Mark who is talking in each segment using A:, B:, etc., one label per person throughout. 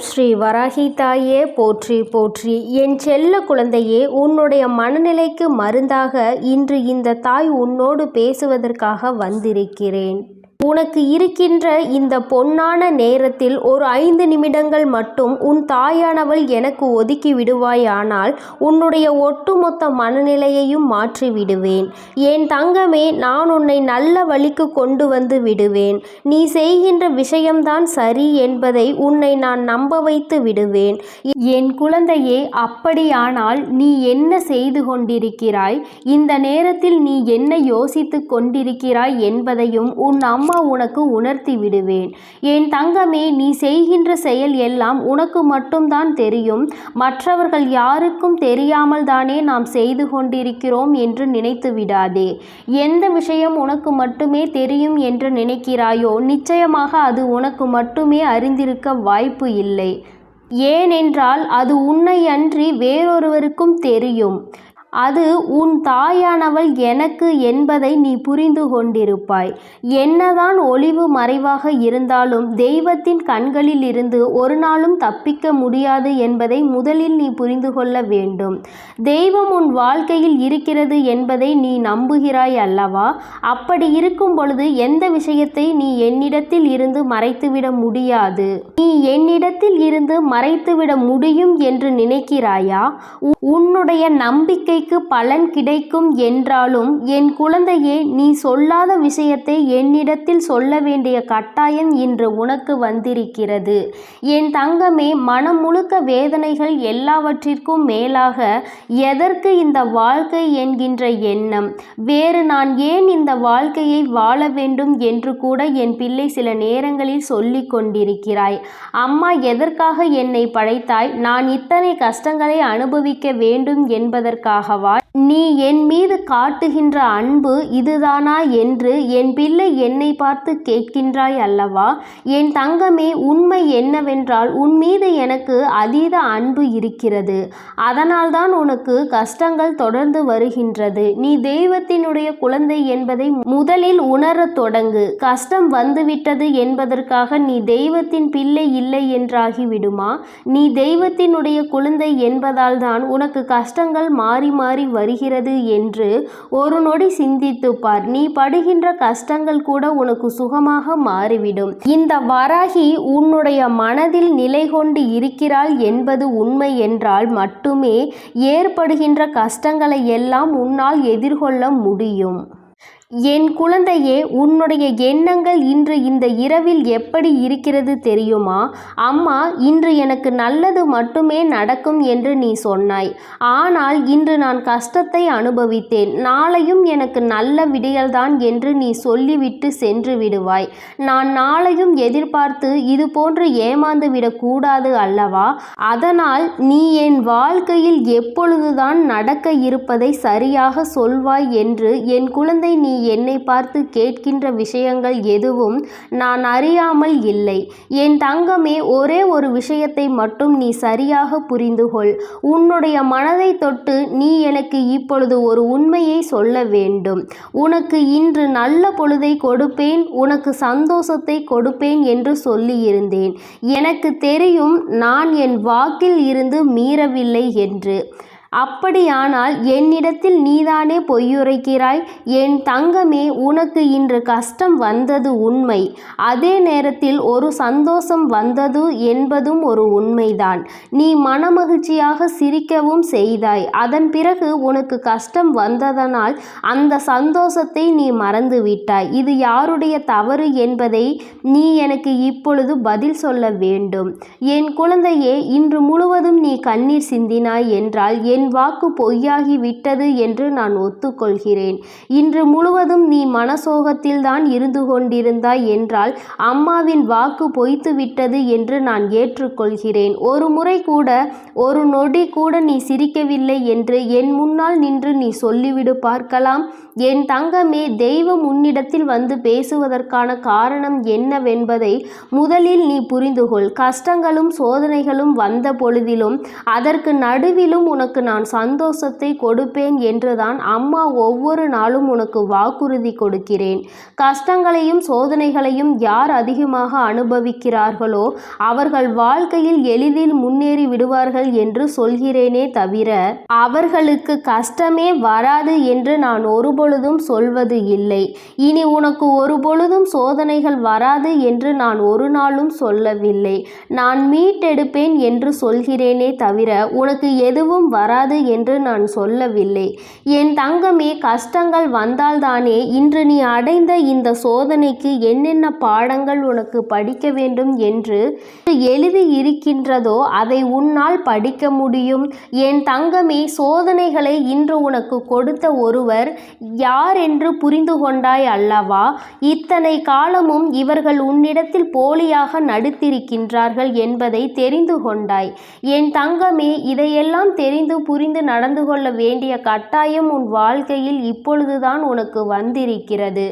A: ஸ்ரீ வராகி தாயே போற்றி போற்றி. என் செல்ல குழந்தையே, உன்னுடைய மனநிலைக்கு மருந்தாக இன்று இந்த தாய் உன்னோடு பேசுவதற்காக வந்திருக்கிறேன். உனக்கு இருக்கின்ற இந்த பொன்னான நேரத்தில் ஒரு 5 நிமிடங்கள் மட்டும் உன் தாயானவள் எனக்கு ஒதுக்கி விடுவாயானால் உன்னுடைய ஒட்டுமொத்த மனநிலையையும் மாற்றி விடுவேன். என் தங்கமே, நான் உன்னை நல்ல வழிக்கு கொண்டு வந்து விடுவேன். நீ செய்கின்ற விஷயம்தான் சரி என்பதை உன்னை நான் நம்ப வைத்து விடுவேன். என் குழந்தையே, அப்படியானால் நீ என்ன செய்து கொண்டிருக்கிறாய், இந்த நேரத்தில் நீ என்ன யோசித்து கொண்டிருக்கிறாய் என்பதையும் உன் அம்மா உனக்கு உணர்த்தி விடுவேன். என் தங்கமே, நீ செய்கின்ற செயல் எல்லாம் உனக்கு மட்டும்தான் தெரியும். மற்றவர்கள் யாருக்கும் தெரியாமல் தானே நாம் செய்து கொண்டிருக்கிறோம் என்று நினைத்து விடாதே. எந்த விஷயம் உனக்கு மட்டுமே தெரியும் என்று நினைக்கிறாயோ, நிச்சயமாக அது உனக்கு மட்டுமே அறிந்திருக்க வாய்ப்பு இல்லை. ஏனென்றால் அது உன்னை அன்றி வேறொருவருக்கும் தெரியும். அது உன் தாயானவள் எனக்கு என்பதை நீ புரிந்து கொண்டிருப்பாய். என்னதான் ஒளிவு மறைவாக இருந்தாலும் தெய்வத்தின் கண்களில் இருந்து ஒரு நாளும் தப்பிக்க முடியாது என்பதை முதலில் நீ புரிந்து கொள்ள வேண்டும். தெய்வம் உன் வாழ்க்கையில் இருக்கிறது என்பதை நீ நம்புகிறாய் அல்லவா? அப்படி இருக்கும் பொழுது எந்த விஷயத்தை நீ என்னிடத்தில் இருந்து மறைத்துவிட முடியாது. நீ என்னிடத்தில் இருந்து மறைத்துவிட முடியும் என்று நினைக்கிறாயா? உன்னுடைய நம்பிக்கை பலன் கிடைக்கும் என்றாலும் என் குழந்தையே, நீ சொல்லாத விஷயத்தை என்னிடத்தில் சொல்ல வேண்டிய கட்டாயம் இன்று உனக்கு வந்திருக்கிறது. என் தங்கமே, மனம் முழுக்க வேதனைகள் எல்லாவற்றிற்கும் மேலாக எதற்கு இந்த வாழ்க்கை என்கின்ற எண்ணம், வேறு நான் ஏன் இந்த வாழ்க்கையை வாழ வேண்டும் என்று கூட என் பிள்ளை சில நேரங்களில் சொல்லி கொண்டிருக்கிறாய். அம்மா, எதற்காக என்னை படைத்தாய்? நான் இத்தனை கஷ்டங்களை அனுபவிக்க வேண்டும் என்பதற்காக நீ என் மீது காட்டுகின்ற அன்பு இதுதானா என்று என் பிள்ளை என்னை பார்த்து கேட்கின்றாய் அல்லவா? என் தங்கமே, உண்மை என்னவென்றால் உன் மீது எனக்கு அதீத அன்பு இருக்கிறது. அதனால்தான் உனக்கு கஷ்டங்கள் தொடர்ந்து வருகின்றது. நீ தெய்வத்தினுடைய குழந்தை என்பதை முதலில் உணரத் தொடங்கு. கஷ்டம் வந்துவிட்டது என்பதற்காக நீ தெய்வத்தின் பிள்ளை இல்லை என்றாகிவிடுமா? நீ தெய்வத்தினுடைய குழந்தை என்பதால் தான் உனக்கு கஷ்டங்கள் மாறி மாறி வருகிறது என்று ஒரு நொடி சிந்தித்து பார். நீ படுகின்ற கஷ்டங்கள் கூட உனக்கு சுகமாக மாறிவிடும். இந்த வராகி உன்னுடைய மனதில் நிலை கொண்டு இருக்கிறாள் என்பது உண்மை என்றால் மட்டுமே ஏற்படுகின்ற கஷ்டங்களை எல்லாம் உன்னால் எதிர்கொள்ள முடியும். என் குழந்தையே, உன்னுடைய எண்ணங்கள் இன்று இந்த இரவில் எப்படி இருக்கிறது தெரியுமா? அம்மா, இன்று எனக்கு நல்லது மட்டுமே நடக்கும் என்று நீ சொன்னாய். ஆனால் இன்று நான் கஷ்டத்தை அனுபவித்தேன். நாளையும் எனக்கு நல்ல விடியல்தான் என்று நீ சொல்லிவிட்டு சென்று விடுவாய். நான் நாளையும் எதிர்பார்த்து இது போன்று ஏமாந்து விடக்கூடாது அல்லவா? அதனால் நீ என் வாழ்க்கையில் எப்பொழுதுதான் நடக்க இருப்பதை சரியாக சொல்வாய் என்று என் குழந்தை, நீ என்னை பார்த்து கேட்கின்ற விஷயங்கள் எதுவும் நான் அறியாமல் இல்லை. என் தங்கமே, ஒரே ஒரு விஷயத்தை மட்டும் நீ சரியாக புரிந்து கொள். உன்னுடைய மனதை தொட்டு நீ எனக்கு இப்பொழுது ஒரு உண்மையை சொல்ல வேண்டும். உனக்கு இன்று நல்ல பொழுதை கொடுப்பேன், உனக்கு சந்தோஷத்தை கொடுப்பேன் என்று சொல்லியிருந்தேன். எனக்கு தெரியும் நான் என் வாக்கில் இருந்து மீறவில்லை என்று. அப்படியானால் என்னிடத்தில் நீதானே பொய்யுரைக்கிறாய். என் தங்கமே, உனக்கு இன்று கஷ்டம் வந்தது உண்மை. அதே நேரத்தில் ஒரு சந்தோஷம் வந்தது என்பதும் ஒரு உண்மைதான். நீ மனமகிழ்ச்சியாக சிரிக்கவும் செய்தாய். அதன் பிறகு உனக்கு கஷ்டம் வந்ததனால் அந்த சந்தோஷத்தை நீ மறந்து விட்டாய். இது யாருடைய தவறு என்பதை நீ எனக்கு இப்பொழுது பதில் சொல்ல வேண்டும். என் குழந்தையே, இன்று முழுவதும் நீ கண்ணீர் சிந்தினாய் என்றால் என் வாக்கு பொய்யாகி விட்டது என்று நான் ஒத்துக்கொள்கிறேன். இன்று முழுவதும் நீ மனசோகத்தில் தான் இருந்து கொண்டிருந்தாய் என்றால் அம்மாவின் வாக்கு பொய்த்து விட்டது என்று நான் ஏற்றுக்கொள்கிறேன். ஒரு முறை கூட, ஒரு நொடி கூட நீ சிரிக்கவில்லை என்று என் முன்னால் நின்று நீ சொல்லிவிடு பார்க்கலாம். என் தங்கமே, தெய்வம் உன்னிடத்தில் வந்து பேசுவதற்கான காரணம் என்னவென்பதை முதலில் நீ புரிந்துகொள். கஷ்டங்களும் சோதனைகளும் வந்த பொழுதிலும் அதற்கு நடுவிலும் உனக்கு நான் சந்தோஷத்தை கொடுப்பேன் என்றுதான் அம்மா ஒவ்வொரு நாளும் உனக்கு வாக்குறுதி கொடுக்கிறேன். கஷ்டங்களையும் சோதனைகளையும் யார் அதிகமாக அனுபவிக்கிறார்களோ அவர்கள் வாழ்க்கையில் எளிதில் முன்னேறி விடுவார்கள் என்று சொல்கிறேனே தவிர அவர்களுக்கு கஷ்டமே வராது என்று நான் ஒருபொழுதும் சொல்வது இல்லை. இனி உனக்கு ஒருபொழுதும் சோதனைகள் வராது என்று நான் ஒரு நாளும் சொல்லவில்லை. நான் மீட்டெடுப்பேன் என்று சொல்கிறேனே தவிர உனக்கு எதுவும் வராது என்று நான் சொல்லவில்லை. என் தங்கமே, கஷ்டங்கள் வந்தால்தானே இன்று நீ அடைந்த இந்த சோதனைக்கு என்னென்ன பாடங்கள் உனக்கு படிக்க வேண்டும் என்று எழுதி இருக்கின்றதோ அதை உன்னால் படிக்க முடியும். என் தங்கமே, சோதனைகளை இன்று உனக்கு கொடுத்த ஒருவர் யார் என்று புரிந்து கொண்டாய் அல்லவா? இத்தனை காலமும் இவர்கள் உன்னிடத்தில் போலியாக நடித்திருக்கின்றார்கள் என்பதை தெரிந்து கொண்டாய். என் தங்கமே, இதையெல்லாம் தெரிந்து புரிந்து நடந்து கொள்ள வேண்டிய கட்டாயம் உன் வாழ்க்கையில் இப்பொழுதுதான் உனக்கு வந்திருக்கிறது.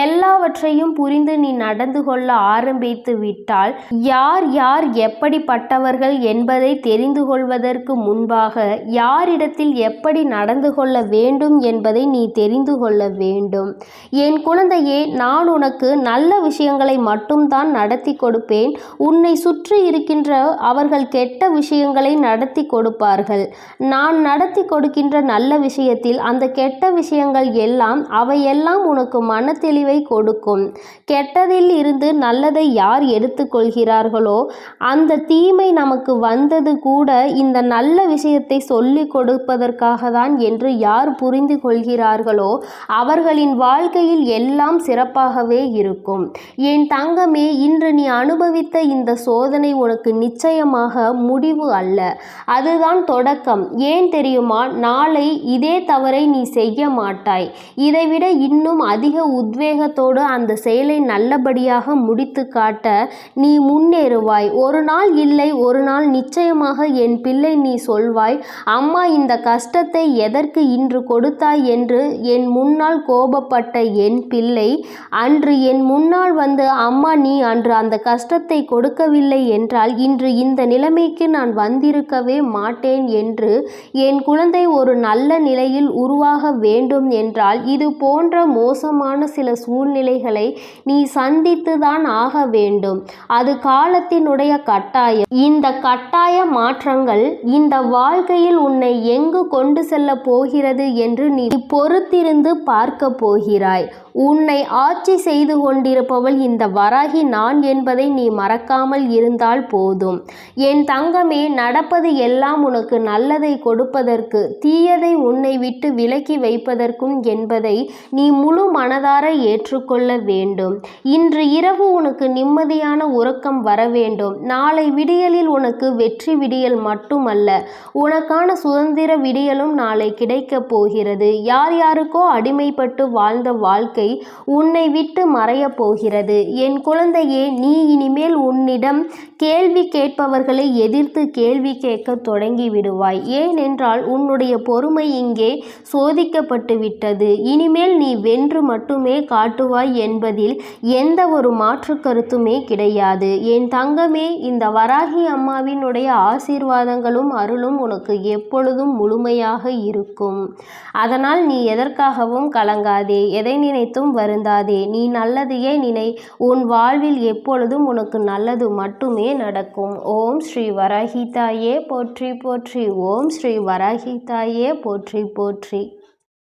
A: எல்லாவற்றையும் புரிந்து நீ நடந்து கொள்ள ஆரம்பித்து விட்டால் யார் யார் எப்படிப்பட்டவர்கள் என்பதை தெரிந்து கொள்வதற்கு முன்பாக யாரிடத்தில் எப்படி நடந்து கொள்ள வேண்டும் என்பதை நீ தெரிந்து கொள்ள வேண்டும். என் குழந்தையே, நான் உனக்கு நல்ல விஷயங்களை மட்டும்தான் நடத்தி கொடுப்பேன். உன்னை சுற்றி இருக்கின்ற அவர்கள் கெட்ட விஷயங்களை நடத்தி கொடுப்பார்கள். நான் நடத்தி கொடுக்கின்ற நல்ல விஷயத்தில் அந்த கெட்ட விஷயங்கள் எல்லாம் அவையெல்லாம் உனக்கு மன தெளிவை கொடுக்கும். கெட்டதில் இருந்து நல்லதை யார் எடுத்துக்கொள்கிறார்களோ அந்த தீமை நமக்கு வந்தது கூட இந்த நல்ல விஷயத்தை சொல்லி கொடுப்பதற்காக தான் என்று யார் புரிந்து கொள்கிறார்களோ அவர்களின் வாழ்க்கையில் எல்லாம் சிறப்பாகவே இருக்கும். என் தங்கமே, இன்று நீ அனுபவித்த இந்த சோதனை உனக்கு நிச்சயமாக முடிவு அல்ல, அதுதான் தொடக்கம். ஏன் தெரியுமா? நாளை இதே தவறை நீ செய்ய மாட்டாய். இதைவிட இன்னும் அதிக உத்வேகத்தோடு அந்த செயலை நல்லபடியாக முடித்து காட்ட நீ முன்னேறுவாய். ஒரு நாள் இல்லை ஒரு நாள் நிச்சயமாக என் பிள்ளை நீ சொல்வாய், அம்மா இந்த கஷ்டத்தை எதற்கு இன்று கொடுத்தாய் என்று. என் முன்னால் கோபப்பட்ட என் பிள்ளை அன்று என் முன்னால் வந்து, அம்மா நீ அன்று அந்த கஷ்டத்தை கொடுக்கவில்லை என்றால் இன்று இந்த நிலைமைக்கு நான் வந்திருக்கவே மாட்டேன் என்று. என் குழந்தை ஒரு நல்ல நிலையில் உருவாக வேண்டும் என்றால் இது போன்ற மோசமான சில சூழ்நிலைகளை நீ சந்தித்துதான் ஆக வேண்டும். அது காலத்தினுடைய கட்டாயம். இந்த கட்டாய மாற்றங்கள் இந்த வாழ்க்கையில் உன்னை எங்கு கொண்டு செல்ல போகிறது என்று நீ பொறுத்திருந்து பார்க்க போகிறாய். உன்னை ஆட்சி செய்து கொண்டிருப்பவள் இந்த வராகி நான் என்பதை நீ மறக்காமல் இருந்தால் போதும். என் தங்கமே, நடப்பது எல்லாம் உனக்கு நல்லதை கொடுப்பதற்கு, தீயதை உன்னை விட்டு விலக்கி வைப்பதற்கும் என்பதை நீ முழு மனதார ஏற்றுக்கொள்ள வேண்டும். இன்று இரவு உனக்கு நிம்மதியான உறக்கம் வர வேண்டும். நாளை விடியலில் உனக்கு வெற்றி விடியல் மட்டுமல்ல, உனக்கான சுதந்திர விடியலும் நாளை கிடைக்கப் போகிறது. யார் யாருக்கோ அடிமைப்பட்டு வாழ்ந்த வாழ்க்கை உன்னை விட்டு மறையப் போகிறது. என் குழந்தையே, நீ இனிமேல் உன்னிடம் கேள்வி கேட்பவர்களை எதிர்த்து கேள்வி கேட்க தொடங்கி விடுவாய். ஏனென்றால் உன்னுடைய பொறுமை இங்கே சோதிக்கப்பட்டு விட்டது. இனிமேல் நீ வென்று மட்டுமே காட்டுவாய் என்பதில் எந்த ஒரு மாற்று கருத்துமே கிடையாது. என் தங்கமே, இந்த வராகி அம்மாவினுடைய ஆசீர்வாதங்களும் அருளும் உனக்கு எப்பொழுதும் முழுமையாக இருக்கும். அதனால் நீ எதற்காகவும் கலங்காதே, எதை நினைத்தும் வருந்தாதே. நீ நல்லதையே நினை. உன் வாழ்வில் எப்பொழுதும் உனக்கு நல்லது மட்டுமே நடக்கும். ஓம் ஸ்ரீ வராகி தாயே போற்றி போற்றி. ஓம் ஸ்ரீ வராகி தாயே போற்றி போற்றி.